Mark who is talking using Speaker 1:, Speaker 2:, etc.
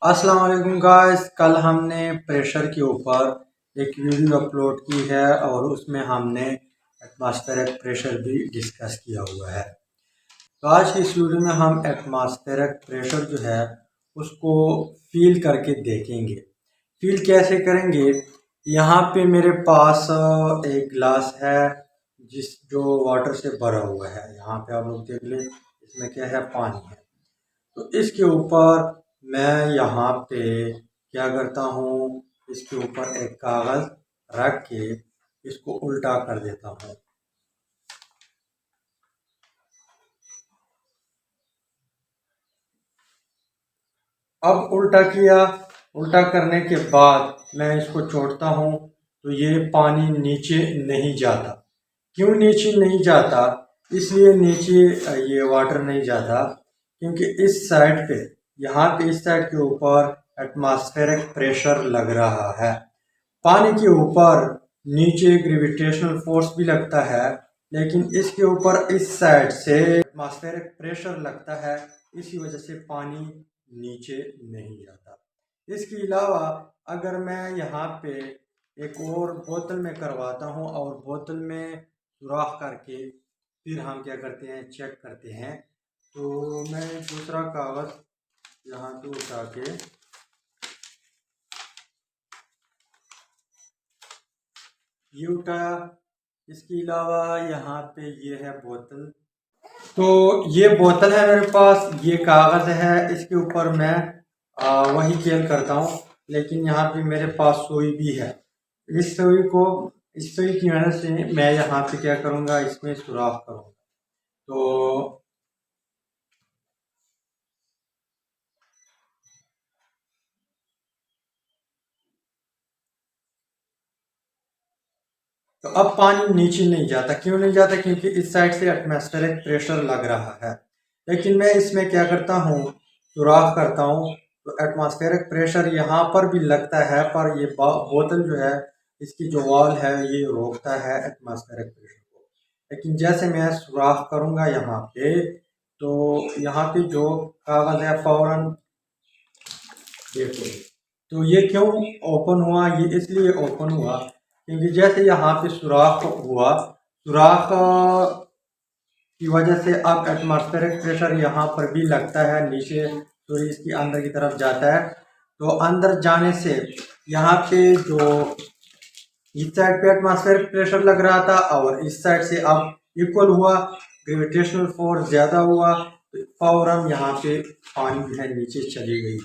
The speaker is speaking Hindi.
Speaker 1: अस्सलाम वालेकुम गाइस। कल हमने प्रेशर के ऊपर एक वीडियो अपलोड की है और उसमें हमने एटमॉस्फेरिक प्रेशर भी डिस्कस किया हुआ है। तो आज की इस वीडियो में हम एटमॉस्फेरिक प्रेशर जो है उसको फील करके देखेंगे। फील कैसे करेंगे? यहाँ पे मेरे पास एक गिलास है जो वाटर से भरा हुआ है। यहाँ पे आप लोग देख लें, इसमें क्या है, पानी है। तो इसके ऊपर मैं यहाँ पे क्या करता हूँ, इसके ऊपर एक कागज़ रख के इसको उल्टा कर देता हूँ। अब उल्टा किया, उल्टा करने के बाद मैं इसको छोड़ता हूँ तो ये पानी नीचे नहीं जाता। क्यों नीचे नहीं जाता? इसलिए नीचे ये वाटर नहीं जाता क्योंकि इस साइड पे, यहाँ पे इस साइड के ऊपर एटमॉस्फेरिक प्रेशर लग रहा है। पानी के ऊपर नीचे ग्रेविटेशनल फोर्स भी लगता है, लेकिन इसके ऊपर इस साइड से एटमॉस्फेरिक प्रेशर लगता है, इसी वजह से पानी नीचे नहीं जाता। इसके अलावा अगर मैं यहाँ पे एक और बोतल में करवाता हूँ और बोतल में सुराख करके फिर हम क्या करते हैं, चेक करते हैं। तो मैं दूसरा कागज़ यहाँ पे उठा के ये उठाया। इसके अलावा यहाँ पे ये है बोतल। तो ये बोतल है मेरे पास, ये कागज़ है, इसके ऊपर मैं वही खेल करता हूँ। लेकिन यहाँ पे मेरे पास सुई भी है। इस सुई की मदद से मैं यहाँ पे क्या करूँगा, इसमें सुराख करूँगा। तो अब पानी नीचे नहीं जाता। क्यों नहीं जाता? क्योंकि इस साइड से एटमॉस्फेरिक प्रेशर लग रहा है। लेकिन मैं इसमें क्या करता हूँ, सुराख करता हूँ, तो एटमॉस्फेरिक प्रेशर यहाँ पर भी लगता है, पर ये बोतल जो है, इसकी जो वॉल है, ये रोकता है एटमॉस्फेरिक प्रेशर को। लेकिन जैसे मैं सुराख करूँगा यहाँ पे, तो यहाँ पे जो कागज़ है फौरन देखो। तो ये क्यों ओपन हुआ? ये इसलिए ओपन हुआ क्योंकि जैसे यहाँ पे सुराख हुआ, सुराख की वजह से अब एटमॉस्फेरिक प्रेशर यहाँ पर भी लगता है नीचे, तो इसकी अंदर की तरफ जाता है। तो अंदर जाने से यहाँ पे जो इस साइड पे एटमॉस्फेरिक प्रेशर लग रहा था और इस साइड से अब इक्वल हुआ, ग्रेविटेशनल फोर्स ज़्यादा हुआ, तो फौरन यहाँ पे पानी जो है नीचे चली गई।